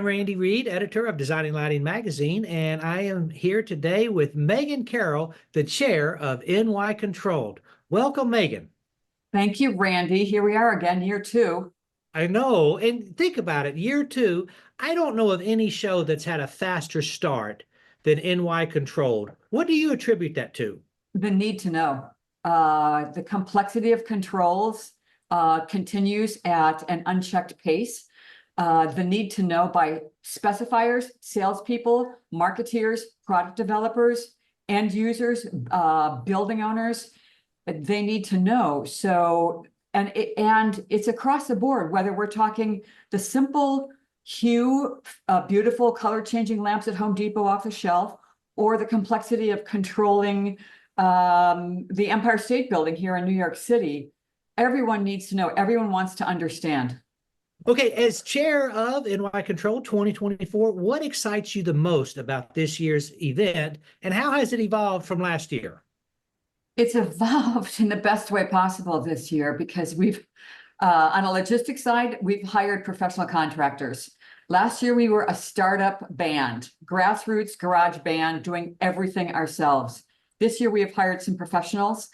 I'm Randy Reid, editor of Designing Lighting Magazine, and I am here today with Megan Carroll, the chair of NY Controlled. Welcome, Megan. Thank you, Randy. Here we are again, year two. I know, and think about it, year two, I don't know of any show that's had a faster start than NY Controlled. What do you attribute that to? The need to know. The complexity of controls continues at an unchecked pace. The need to know by specifiers, salespeople, marketeers, product developers, end users, building owners, they need to know. So, and it's across the board, whether we're talking the simple hue, beautiful color changing lamps at Home Depot off the shelf, or the complexity of controlling the Empire State Building here in New York City. Everyone needs to know, everyone wants to understand. Okay, as chair of NY Control 2024, what excites you the most about this year's event, and how has it evolved from last year? It's evolved in the best way possible this year because we've, on a logistics side, we've hired professional contractors. Last year, we were a startup band, grassroots garage band, doing everything ourselves. This year, we have hired some professionals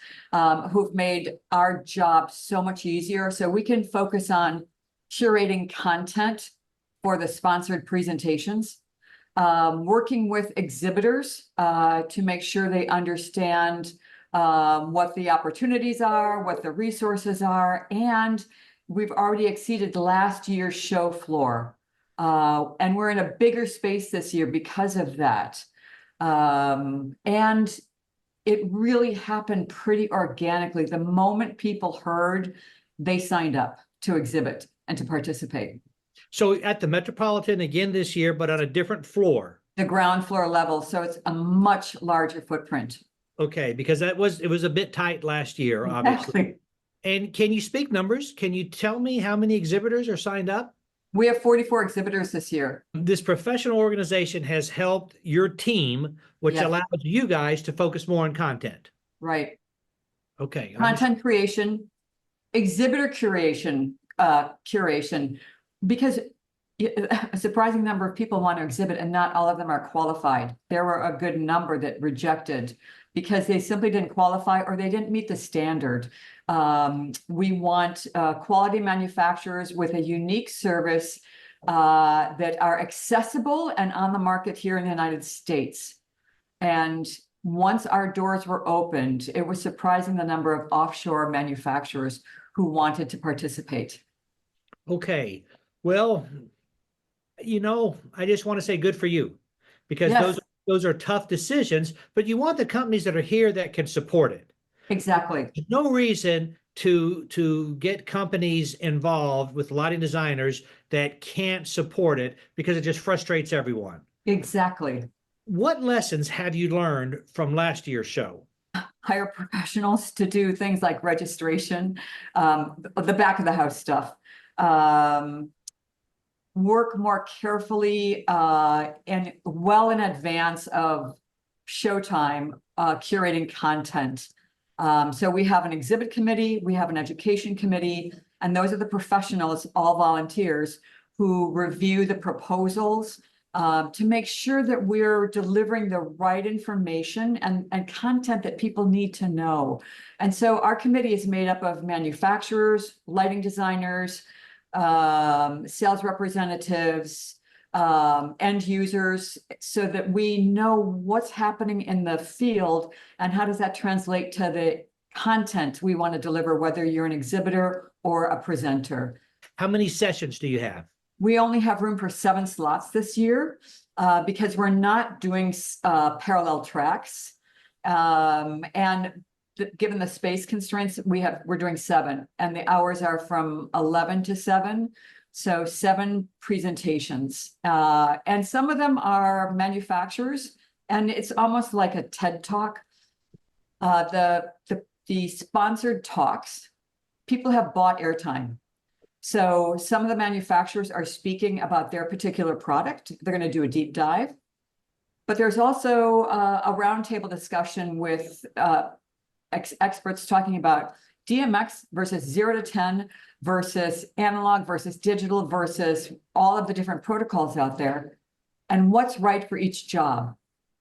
who've made our job so much easier, so we can focus on curating content for the sponsored presentations, working with exhibitors to make sure they understand what the opportunities are, what the resources are, and we've already exceeded last year's show floor. And we're in a bigger space this year because of that. And it really happened pretty organically. The moment people heard, they signed up to exhibit and to participate. So at the Metropolitan again this year, but on a different floor. The ground floor level, so it's a much larger footprint. Okay, because it was a bit tight last year, obviously. Exactly. And can you speak numbers? Can you tell me how many exhibitors are signed up? We have 44 exhibitors this year. This professional organization has helped your team, which Yes. allows you guys to focus more on content. Right. Okay. Content creation, exhibitor curation, because a surprising number of people want to exhibit and not all of them are qualified. There were a good number that rejected because they simply didn't qualify or they didn't meet the standard. We want quality manufacturers with a unique service that are accessible and on the market here in the United States. And once our doors were opened, it was surprising the number of offshore manufacturers who wanted to participate. Okay. Well, I just want to say good for you, because Yes. those are tough decisions, but you want the companies that are here that can support it. Exactly. There's no reason to get companies involved with lighting designers that can't support it, because it just frustrates everyone. Exactly. What lessons have you learned from last year's show? Hire professionals to do things like registration, the back of the house stuff. Work more carefully and well in advance of showtime, curating content. So we have an exhibit committee, we have an education committee, and those are the professionals, all volunteers, who review the proposals to make sure that we're delivering the right information and content that people need to know. And so our committee is made up of manufacturers, lighting designers, sales representatives, end users, so that we know what's happening in the field and how does that translate to the content we want to deliver, whether you're an exhibitor or a presenter. How many sessions do you have? We only have room for 7 slots this year because we're not doing parallel tracks. And given the space constraints, we're doing 7, and the hours are from 11 to 7. So 7 presentations, and some of them are manufacturers, and it's almost like a TED Talk. The sponsored talks, people have bought airtime. So some of the manufacturers are speaking about their particular product. They're going to do a deep dive. But there's also a roundtable discussion with experts talking about DMX versus 0 to 10 versus analog versus digital versus all of the different protocols out there, and what's right for each job.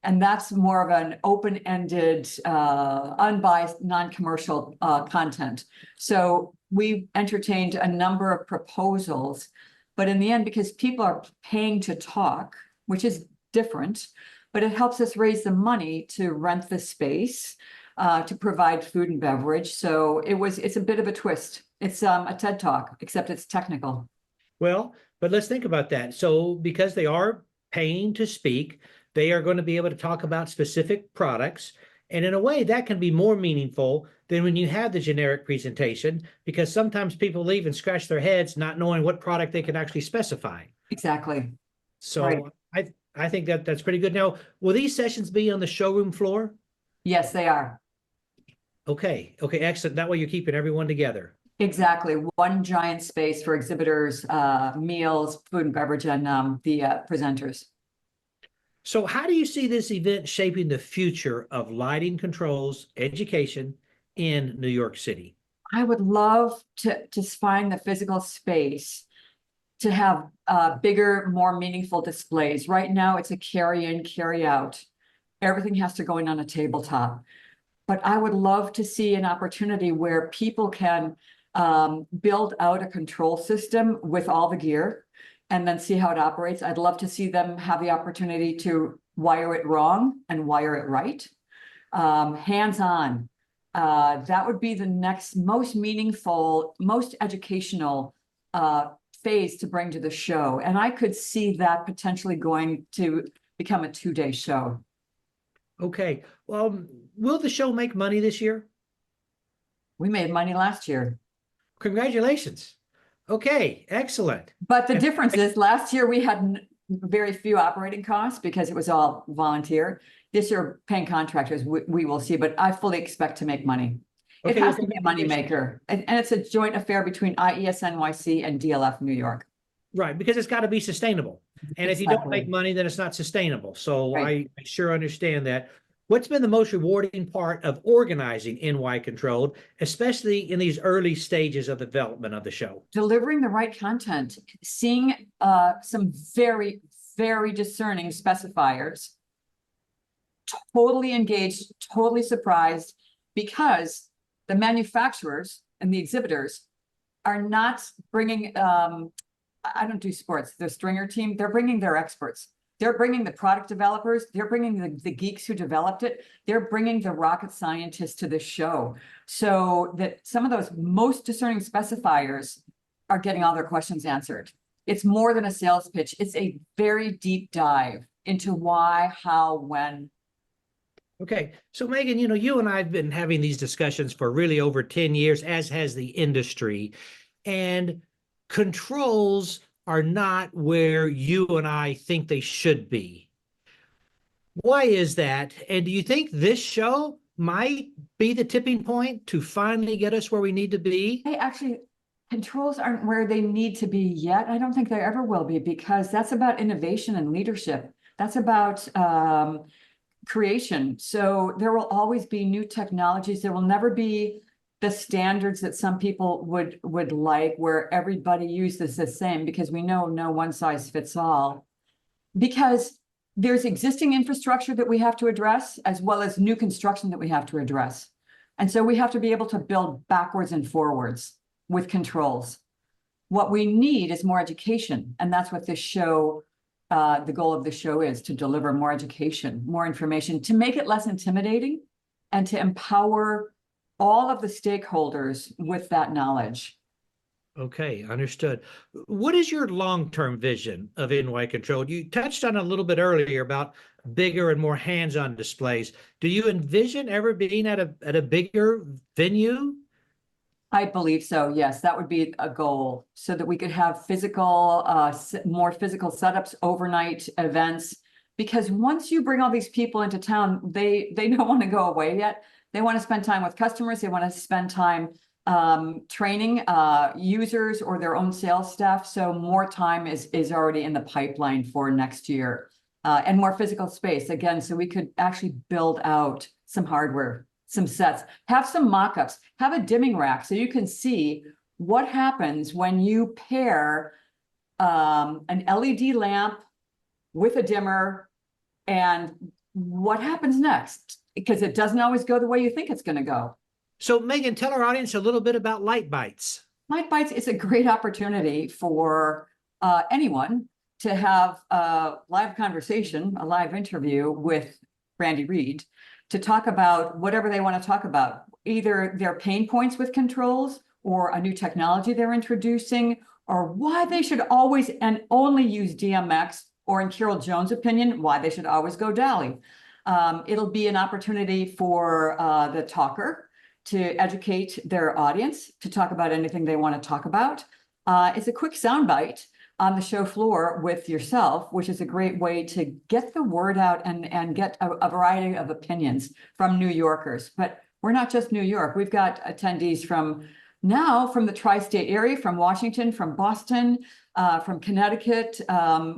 And that's more of an open-ended, unbiased, non-commercial content. So we entertained a number of proposals, but in the end, because people are paying to talk, which is different, but it helps us raise the money to rent the space, to provide food and beverage. So it's a bit of a twist. It's a TED Talk, except it's technical. Well, but let's think about that. So because they are paying to speak, they are going to be able to talk about specific products. And in a way, that can be more meaningful than when you have the generic presentation, because sometimes people leave and scratch their heads not knowing what product they can actually specify. Exactly. So Right. I think that's pretty good. Now, will these sessions be on the showroom floor? Yes, they are. Okay, excellent. That way you're keeping everyone together. Exactly. One giant space for exhibitors, meals, food and beverage, and the presenters. So how do you see this event shaping the future of lighting controls education in New York City? I would love to find the physical space to have bigger, more meaningful displays. Right now, it's a carry in, carry out. Everything has to go in on a tabletop. But I would love to see an opportunity where people can build out a control system with all the gear and then see how it operates. I'd love to see them have the opportunity to wire it wrong and wire it right. Hands-on. That would be the next most meaningful, most educational phase to bring to the show. And I could see that potentially going to become a 2-day show. Okay. Well, will the show make money this year? We made money last year. Congratulations. Okay, excellent. But the difference is last year we had very few operating costs because it was all volunteer. This year, paying contractors, we will see, but I fully expect to make money. It Okay, has well, to be a moneymaker. And it's a joint affair between IES NYC and DLF New York. right, because it's got to be sustainable. And if you don't make Exactly. money, then it's not sustainable. So Right. I sure understand that. What's been the most rewarding part of organizing NY Controlled, especially in these early stages of the development of the show? Delivering the right content, seeing some very, very discerning specifiers, totally engaged, totally surprised, because the manufacturers and the exhibitors are not bringing, I don't do sports, the stringer team, they're bringing their experts. They're bringing the product developers, they're bringing the geeks who developed it, they're bringing the rocket scientists to the show. So that some of those most discerning specifiers are getting all their questions answered. It's more than a sales pitch. It's a very deep dive into why, how, when. Okay, so Megan, you and I have been having these discussions for really over 10 years, as has the industry. And controls are not where you and I think they should be. Why is that? And do you think this show might be the tipping point to finally get us where we need to be? Hey, actually, controls aren't where they need to be yet. I don't think they ever will be, because that's about innovation and leadership. That's about creation. So there will always be new technologies. There will never be the standards that some people would like, where everybody uses the same, because we know no one size fits all. Because there's existing infrastructure that we have to address, as well as new construction that we have to address. And so we have to be able to build backwards and forwards with controls. What we need is more education. And that's what this show, the goal of the show is to deliver more education, more information, to make it less intimidating and to empower all of the stakeholders with that knowledge. Okay, understood. What is your long-term vision of NY Controlled? You touched on it a little bit earlier about bigger and more hands-on displays. Do you envision ever being at a bigger venue? I believe so, yes, that would be a goal, so that we could have physical, more physical setups, overnight events. Because once you bring all these people into town, they don't want to go away yet. They want to spend time with customers. They want to spend time training users or their own sales staff. So more time is already in the pipeline for next year, and more physical space again, so we could actually build out some hardware some sets, have some mock-ups, have a dimming rack so you can see what happens when you pair an LED lamp with a dimmer and what happens next, because it doesn't always go the way you think it's going to go. So Megan, tell our audience a little bit about Light Bites. Light Bites is a great opportunity for anyone to have a live conversation, a live interview with Randy Reid to talk about whatever they want to talk about, either their pain points with controls or a new technology they're introducing, or why they should always and only use DMX, or in Carol Jones' opinion, why they should always go Dali. It'll be an opportunity for the talker to educate their audience, to talk about anything they want to talk about. It's a quick soundbite on the show floor with yourself, which is a great way to get the word out and get a variety of opinions from New Yorkers. But we're not just New York. We've got attendees from the tri-state area, from Washington, from Boston, from Connecticut.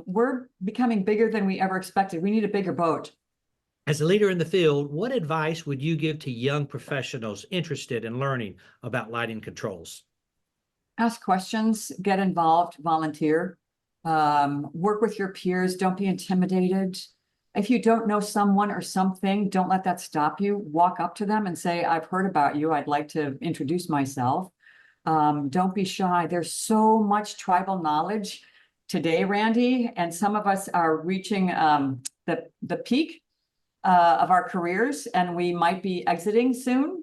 We're becoming bigger than we ever expected. We need a bigger boat. As a leader in the field, what advice would you give to young professionals interested in learning about lighting controls? Ask questions, get involved, volunteer, work with your peers, don't be intimidated. If you don't know someone or something, don't let that stop you. Walk up to them and say, I've heard about you. I'd like to introduce myself. Don't be shy. There's so much tribal knowledge today, Randy, and some of us are reaching the peak of our careers, and we might be exiting soon.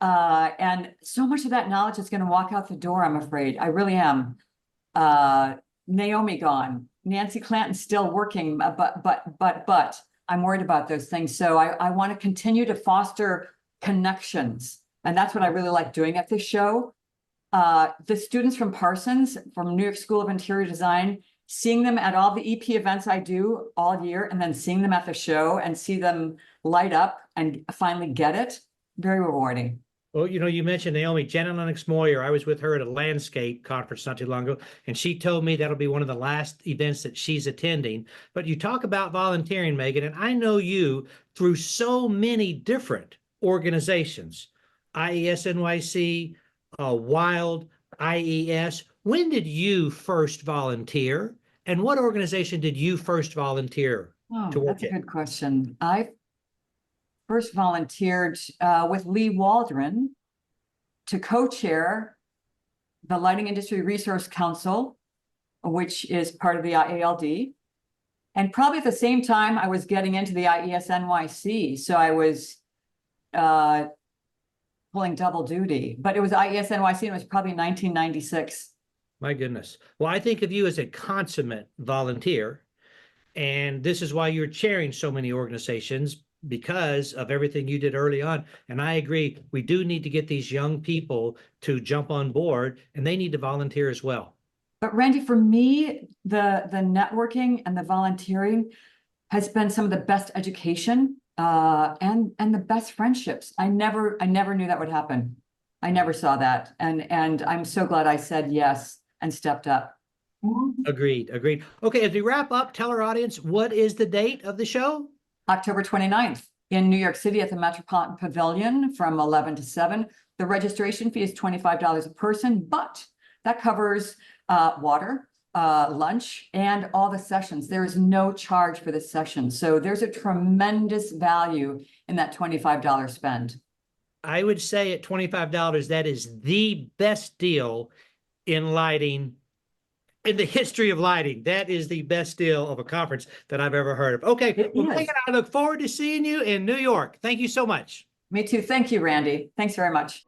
And so much of that knowledge is going to walk out the door, I'm afraid. I really am. Naomi gone. Nancy Clanton's still working, but I'm worried about those things. So I want to continue to foster connections. And that's what I really like doing at this show. The students from Parsons, from New York School of Interior Design, seeing them at all the EP events I do all year, and then seeing them at the show and see them light up and finally get it, very rewarding. Well, you mentioned Naomi, Janet Lennox Moyer. I was with her at a landscape conference not too long ago, and she told me that'll be one of the last events that she's attending. But you talk about volunteering, Megan, and I know you through so many different organizations, IES NYC, WILD, IES. When did you first volunteer, and what organization did you first volunteer to work That's a in? good question. I first volunteered with Lee Waldron to co-chair the Lighting Industry Resource Council, which is part of the IALD. And probably at the same time, I was getting into the IES NYC. So I was pulling double duty, but it was IES NYC, and it was probably 1996. My goodness. Well, I think of you as a consummate volunteer, and this is why you're chairing so many organizations, because of everything you did early on. And I agree, we do need to get these young people to jump on board, and they need to volunteer as well. But Randy, for me, the networking and the volunteering has been some of the best education and the best friendships. I never knew that would happen. I never saw that. And I'm so glad I said yes and stepped up. Agreed. Okay, as we wrap up, tell our audience, what is the date of the show? October 29th in New York City at the Metropolitan Pavilion from 11 to 7. The registration fee is $25 a person, but that covers water, lunch, and all the sessions. There is no charge for this session. So there's a tremendous value in that $25 spend. I would say at $25, that is the best deal in lighting, in the history of lighting. That is the best deal of a conference that I've ever heard of. Okay, well, Megan, I look forward to seeing you in New York. Thank you so much. Me too. Thank you, Randy. Thanks very much.